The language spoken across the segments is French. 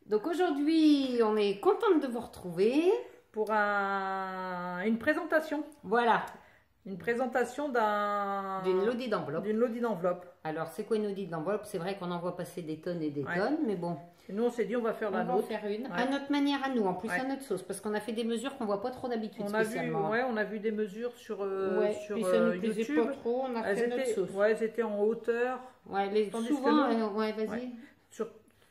Donc aujourd'hui, on est contente de vous retrouver pour une présentation. Voilà. Une présentation d'une lodi d'enveloppe. D'une lodi d'enveloppe. Alors, c'est quoi une lodi d'enveloppe? C'est vrai qu'on en voit passer des tonnes et des tonnes, mais bon. Et nous, on s'est dit, on va faire la nôtre. On va faire une, à notre manière à nous, en plus à notre sauce, parce qu'on a fait des mesures qu'on voit pas trop d'habitude spécialement. On a vu des mesures sur, sur puis ça nous plaisait YouTube. Pas trop, on a fait notre sauce. Ouais, elles étaient en hauteur. Ouais, souvent, vas-y.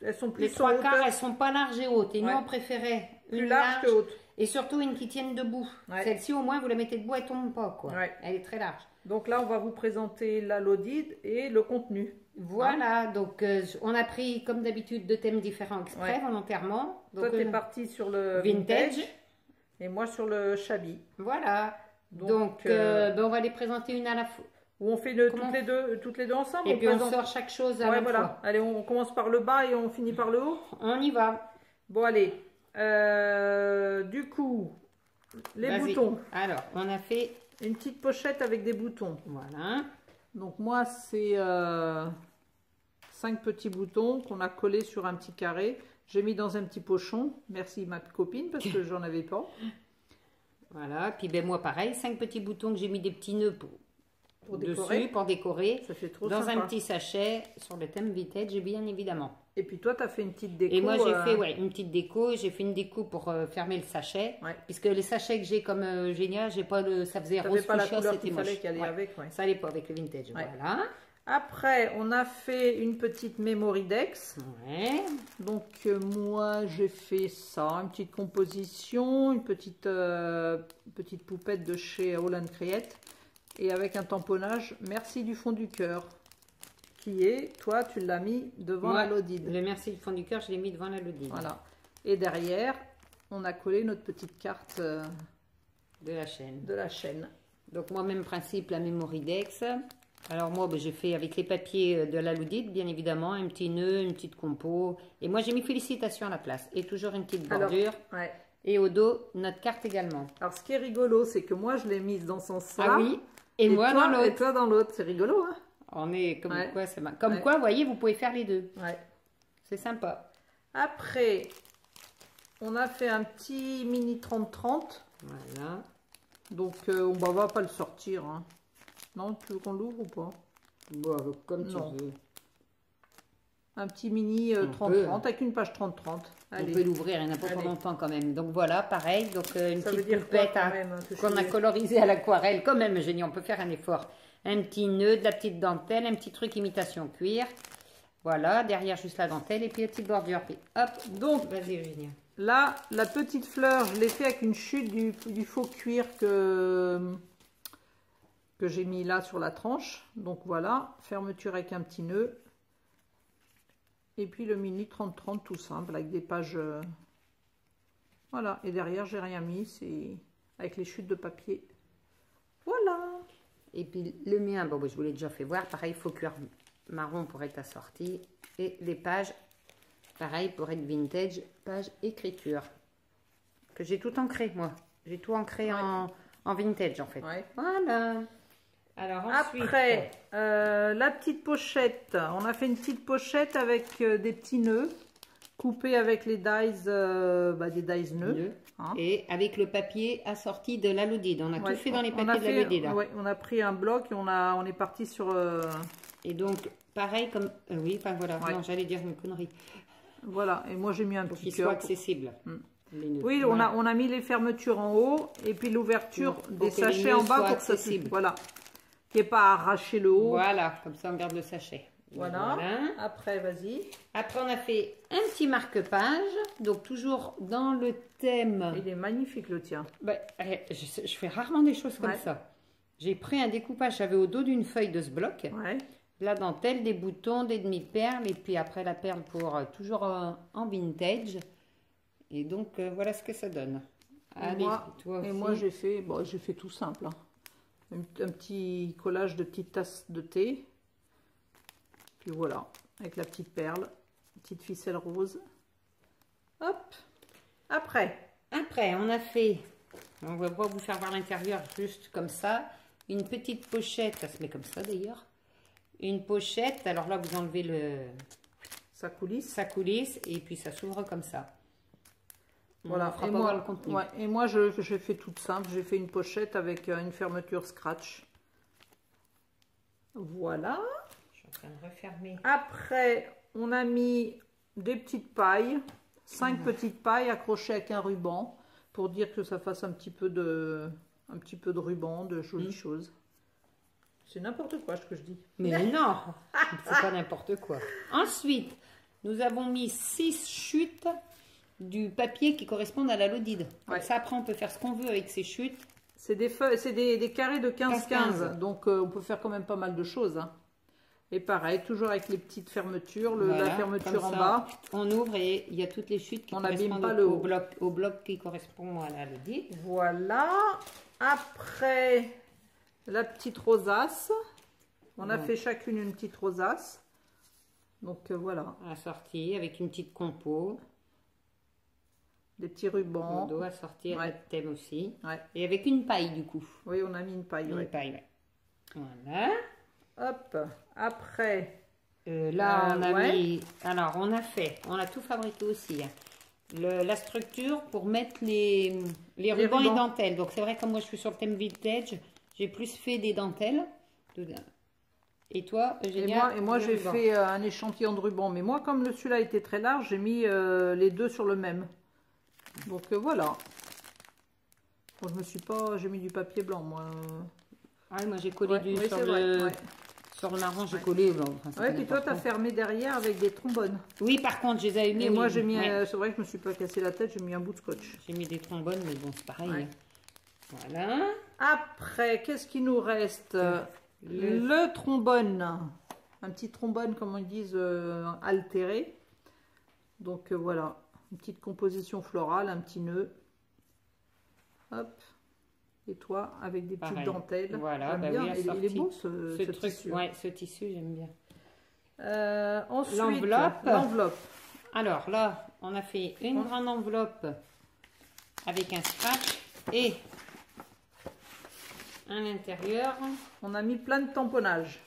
Elles sont plus les trois quarts, elles sont pas larges et hautes. Et nous, on préférait plus large que haute. Et surtout une qui tienne debout. Celle-ci, au moins, vous la mettez debout, elle tombe pas, quoi. Elle est très large. Donc là, on va vous présenter la lodi et le contenu. Voilà, donc on a pris, comme d'habitude, 2 thèmes différents exprès, volontairement. Donc, toi, tu es parti sur le vintage et moi sur le shabby. Voilà. Donc on va les présenter une à la fois. Ou on fait toutes les deux ensemble. Et puis on sort chaque chose à la fois. Allez, on commence par le bas et on finit par le haut. On y va. Bon, allez. Du coup, les boutons. Alors, on a fait une petite pochette avec des boutons. Voilà. Donc moi, c'est 5 petits boutons qu'on a collés sur un petit carré. J'ai mis dans un petit pochon. Merci ma copine parce que j'en avais pas. Voilà. Puis ben moi pareil, 5 petits boutons que j'ai mis des petits nœuds pour décorer. Ça fait trop dans sympa. Un petit sachet sur le thème vintage, bien évidemment. Et puis toi, tu as fait une petite déco. Et moi, j'ai fait une petite déco. J'ai fait une déco pour fermer le sachet. Puisque les sachets que j'ai comme Génia, j'ai pas ça faisait rose fuchsia, c'était moche. Ça allait pas avec le vintage. Voilà. Après, on a fait une petite Memoridex. Donc moi, j'ai fait ça, une petite composition, une petite poupette de chez Holland Create. Et avec un tamponnage, merci du fond du cœur. Qui est, toi, tu l'as mis devant la lodide. Le merci du fond du cœur, je l'ai mis devant la lodide. Voilà. Et derrière, on a collé notre petite carte de la chaîne. Donc moi, même principe, la Memoridex. Alors moi, j'ai fait avec les papiers de la lodide, bien évidemment, un petit nœud, une petite compo. Et moi, j'ai mis félicitations à la place. Et toujours une petite bordure. Alors, et au dos, notre carte également. Alors, ce qui est rigolo, c'est que moi, je l'ai mise dans ce sens-là. Ah oui. Et moi, dans l'autre. Et toi, dans l'autre. C'est rigolo, hein? On est comme quoi, c'est comme quoi, vous voyez, vous pouvez faire les deux. C'est sympa. Après, on a fait un petit mini 30-30. Voilà. Donc, on va pas le sortir. Hein. Non, tu veux qu'on l'ouvre ou pas? Comme tu veux. Un petit mini 30-30 avec une page 30-30. On peut l'ouvrir, il n'y en a pas pour longtemps quand même. Donc voilà, pareil. Donc une petite poupette qu'on a colorisée à l'aquarelle. Quand même, Génie, on peut faire un effort. Un petit nœud, de la petite dentelle, un petit truc imitation cuir. Voilà, derrière juste la dentelle et puis la petite bordure. Puis hop, donc vas-y Eugénia. Là, la petite fleur, je l'ai fait avec une chute du faux cuir que j'ai mis là sur la tranche. Donc voilà, fermeture avec un petit nœud. Et puis le mini 30-30 tout simple avec des pages. Voilà, et derrière, j'ai rien mis, c'est avec les chutes de papier. Voilà. Et puis le mien, je vous l'ai déjà fait voir, pareil, faux cuir marron pour être assorti. Et les pages, pareil, pour être vintage, page écriture. Que j'ai tout ancré, moi. J'ai tout ancré en vintage, en fait. Voilà. Alors ensuite, après, la petite pochette. On a fait une petite pochette avec des petits nœuds. Coupés avec les dies, des dies nœuds. Et avec le papier assorti de la lodide. On a tout fait dans les papiers de la lodide. On a pris un bloc et on est parti sur... Et donc, pareil comme... oui, enfin voilà, non, j'allais dire une connerie. Voilà, et moi j'ai mis un petit cœur. Qu'il soit accessible. Oui, on a mis les fermetures en haut et puis l'ouverture des sachets en bas pour que ça soit... Voilà, qui n'est pas arraché le haut. Voilà, comme ça on garde le sachet. Voilà. Après, vas-y. Après, on a fait un petit marque-page. Donc, toujours dans le thème. Il est magnifique, le tien. Je fais rarement des choses comme ça. J'ai pris un découpage, j'avais au dos d'une feuille de ce bloc. La dentelle, des boutons, des demi-perles. Et puis après, la perle pour toujours en vintage. Et donc, voilà ce que ça donne. Allez, toi aussi. Et moi, j'ai fait tout simple. Hein. Un petit collage de petites tasses de thé. Puis voilà, avec la petite perle, petite ficelle rose. Hop. Après, on a fait, on va pas vous faire voir l'intérieur juste comme ça, une petite pochette, ça se met comme ça d'ailleurs, une pochette, alors là vous enlevez le, ça coulisse. Ça coulisse et puis ça s'ouvre comme ça. Voilà, et moi, le contenu. Ouais, et moi je fais toute simple, j'ai fait une pochette avec une fermeture scratch. Voilà. Je suis en train de refermer. Après, on a mis des petites pailles, 5 petites pailles accrochées avec un ruban pour dire que ça fasse un petit peu de ruban, de jolies choses. C'est n'importe quoi ce que je dis. Mais non, c'est pas n'importe quoi. Ensuite, nous avons mis 6 chutes du papier qui correspondent à la Lodide. Comme ça, après, on peut faire ce qu'on veut avec ces chutes. C'est des feuilles, c'est des carrés de 15-15, donc on peut faire quand même pas mal de choses. Hein. Et pareil, toujours avec les petites fermetures, Voilà, la fermeture en ça, bas. On ouvre et il y a toutes les chutes qui On n'abîme correspondent pas au bloc qui correspond à la Lodide. Voilà. Après, la petite rosace. On a fait chacune une petite rosace. Donc voilà. Assortie avec une petite compo. Des petits rubans. On doit assortir le thème aussi. Ouais. Et avec une paille du coup. Oui, on a mis une paille. Une paille, ouais. Voilà. Hop. Après. Là, on a mis... Alors, on a tout fabriqué aussi. Hein. La structure pour mettre les rubans et dentelles. Donc, c'est vrai, comme moi, je suis sur le thème vintage, j'ai plus fait des dentelles. Et toi, Eugénia? Et moi j'ai fait un échantillon de ruban. Mais moi, comme celui-là était très large, j'ai mis les deux sur le même. Donc voilà. Bon, j'ai mis du papier blanc, moi. Ah, moi, j'ai collé sur le marron, j'ai collé. Enfin, puis toi, tu as fermé derrière avec des trombones. Oui, par contre, je les avais mis. Et moi, j'ai mis, c'est vrai que je me suis pas cassé la tête, j'ai mis un bout de scotch. J'ai mis des trombones, mais bon, c'est pareil. Ouais. Voilà. Après, qu'est-ce qui nous reste? Le trombone. Un petit trombone, comme ils disent, altéré. Donc voilà, une petite composition florale, un petit nœud. Hop. Et toi, avec des petites dentelles. Voilà, bah bien. Oui, il est beau ce tissu. Ouais, ce tissu, j'aime bien. Ensuite, l'enveloppe. Alors là, on a fait une grande enveloppe avec un scratch et à l'intérieur, on a mis plein de tamponnages.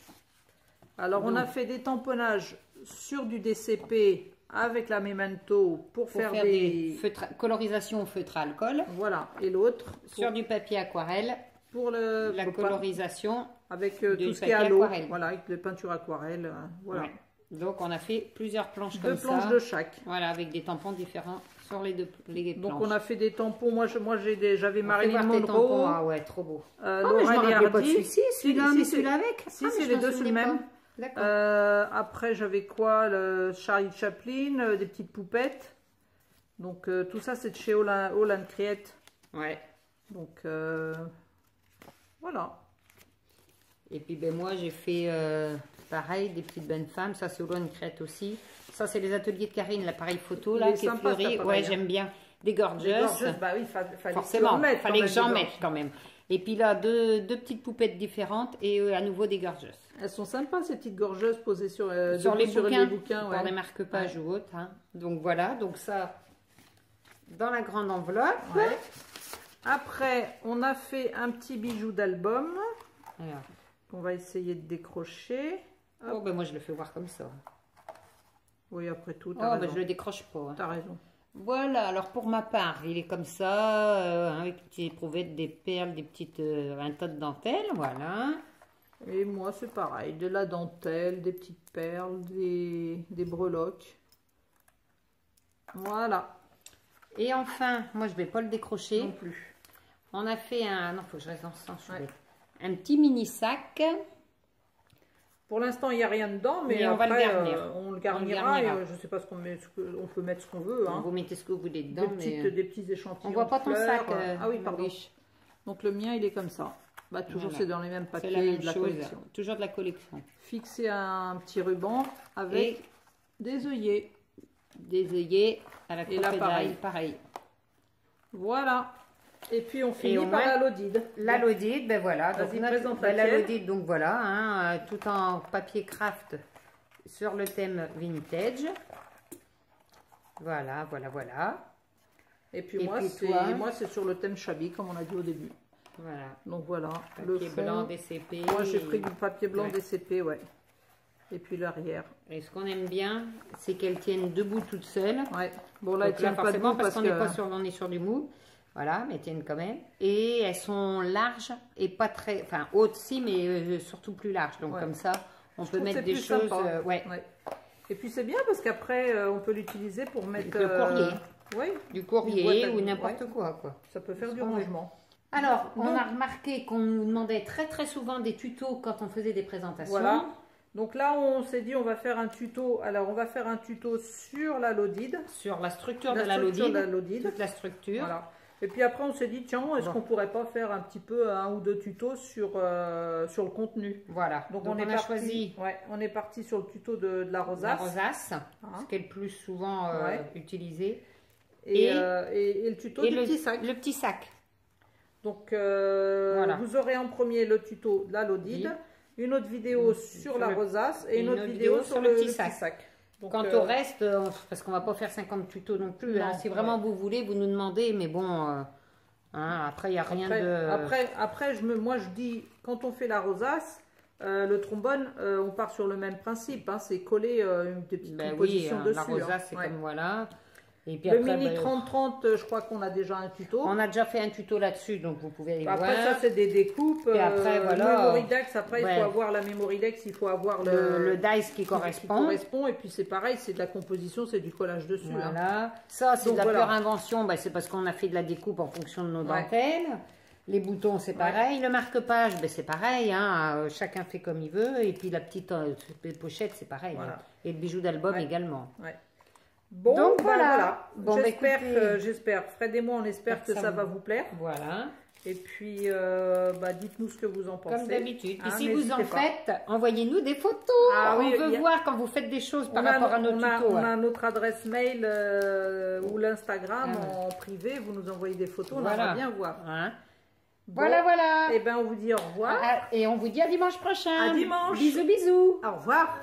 Alors, on a fait des tamponnages sur du DCP avec la Memento pour faire des colorisations au feutre à alcool. Voilà. Et l'autre sur du papier aquarelle pour la colorisation avec tout ce qui est à l'eau. Voilà, avec les peintures aquarelles. Voilà. Ouais. Donc, on a fait plusieurs planches comme ça. 2 planches de chaque. Voilà, avec des tampons différents sur les planches. Donc, on a fait des tampons. Moi j'avais Marilyn Monroe. Ah ouais, trop beau. Mais je me rappelais pas de celui-là, mais celui-là avec. Si, c'est les deux sur le même. Après, j'avais quoi? Le Charlie Chaplin, des petites poupettes. Donc, tout ça, c'est de chez Holland Create. Ouais. Donc, voilà. Et puis, ben, moi, j'ai fait pareil, des petites bonnes femmes. Ça, c'est Holland Create aussi. Ça, c'est les ateliers de Karine, l'appareil photo, là, qui est fleuri. Ouais, j'aime bien. Des gorgeous. Bah oui, fallait forcément, il fallait que j'en mette quand même. Et puis là, deux petites poupettes différentes et à nouveau des gorgeous. Elles sont sympas, ces petites gorgeuses posées sur les bouquins. Pour des marque-pages ou autres. Hein. Donc voilà, donc ça, dans la grande enveloppe. Ouais. Après, on a fait un petit bijou d'album. On va essayer de décrocher. Oh, ben moi, je le fais voir comme ça. Oui, après tout, ben je le décroche pas. Hein. T'as raison. Voilà, alors pour ma part, il est comme ça, avec des petites éprouvettes, des perles, des petites, un tas de dentelles, voilà. Et moi, c'est pareil, de la dentelle, des petites perles, des breloques. Voilà. Et enfin, moi, je vais pas le décrocher. Non plus. On a fait un... Non, faut que je reste dans ce sens. Un petit mini sac. Pour l'instant, il n'y a rien dedans, mais on après, va le garnir. On le garnira. Et, je ne sais pas ce qu'on met, on peut mettre ce qu'on veut. Hein. Vous mettez ce que vous voulez dedans. Des petits échantillons. On voit pas ton sac. Ah oui, pardon. Donc le mien, il est comme ça. Bah, toujours, c'est dans les mêmes papiers de la collection. Toujours de la collection. Fixé à un petit ruban avec des œillets. Des œillets à la crocodile, pareil. Voilà. Et puis on finit par la Lodide. La Lodide, ben voilà. Donc la Lodide, donc voilà, hein, tout en papier craft sur le thème vintage. Voilà, voilà, voilà. Et puis moi, c'est sur le thème shabby, comme on a dit au début. Voilà. Donc voilà. Papier blanc DCP. Moi, j'ai pris du papier blanc DCP, ouais. Et puis l'arrière. Et ce qu'on aime bien, c'est qu'elles tiennent debout toutes seules. Ouais. Bon là, elles tiennent pas debout parce qu'on n'est pas sur, on est sur du mou. Voilà, mais elles tiennent quand même. Et elles sont larges et pas très, enfin hautes si, mais surtout plus larges. Donc comme ça, on peut mettre des choses. Ouais. Et puis c'est bien parce qu'après, on peut l'utiliser pour mettre le courrier. Oui. Du courrier ou n'importe quoi. Ça peut faire du rangement. Alors, on a remarqué qu'on nous demandait très souvent des tutos quand on faisait des présentations. Voilà. Donc là, on s'est dit, on va faire un tuto. Alors, on va faire un tuto sur la Lodide. Sur la structure de la Lodide. Toute la structure. Voilà. Et puis après, on s'est dit, tiens, est-ce qu'on pourrait pas faire un petit peu un ou deux tutos sur le contenu. Voilà. Donc on a choisi. Ouais, on est parti sur le tuto de la rosace. La rosace, ce qui est le plus souvent utilisé. Et le tuto du petit sac. Le petit sac. Donc, vous aurez en premier le tuto de la Lodide, une autre vidéo sur la rosace et une autre vidéo sur le petit sac. Donc, quant au reste, parce qu'on va pas faire 50 tutos non plus, non, si vraiment vous voulez, vous nous demandez, mais bon, après il n'y a rien de... Après moi je dis, quand on fait la rosace, le trombone, on part sur le même principe, hein, c'est coller une petite composition dessus. La rosace, c'est comme voilà. Et puis le mini 30-30, je crois qu'on a déjà un tuto. On a déjà fait un tuto là-dessus, donc vous pouvez aller voir. Après, ça, c'est des découpes. Et après, voilà. Memoridex, après, il faut avoir la Memoridex, il faut avoir le dice qui correspond. Et puis, c'est pareil, c'est de la composition, c'est du collage dessus. Voilà. Hein. Ça, c'est de la pure invention. C'est parce qu'on a fait de la découpe en fonction de nos dentelles. Les boutons, c'est pareil. Le marque-page, c'est pareil. Hein. Chacun fait comme il veut. Et puis, la petite pochette, c'est pareil. Voilà. Hein. Et le bijou d'album également. Bon, donc voilà. Bon, j'espère, Fred et moi, on espère que ça va vous plaire. Voilà. Et puis, dites-nous ce que vous en pensez. Comme d'habitude. Et si vous en faites, envoyez-nous des photos. On veut voir quand vous faites des choses par rapport à nos tutos. On a notre adresse mail ou l'Instagram en privé. Vous nous envoyez des photos, on aimerait bien voir. Voilà. Et bien, on vous dit au revoir. Et on vous dit à dimanche prochain. À dimanche. Bisous. Au revoir.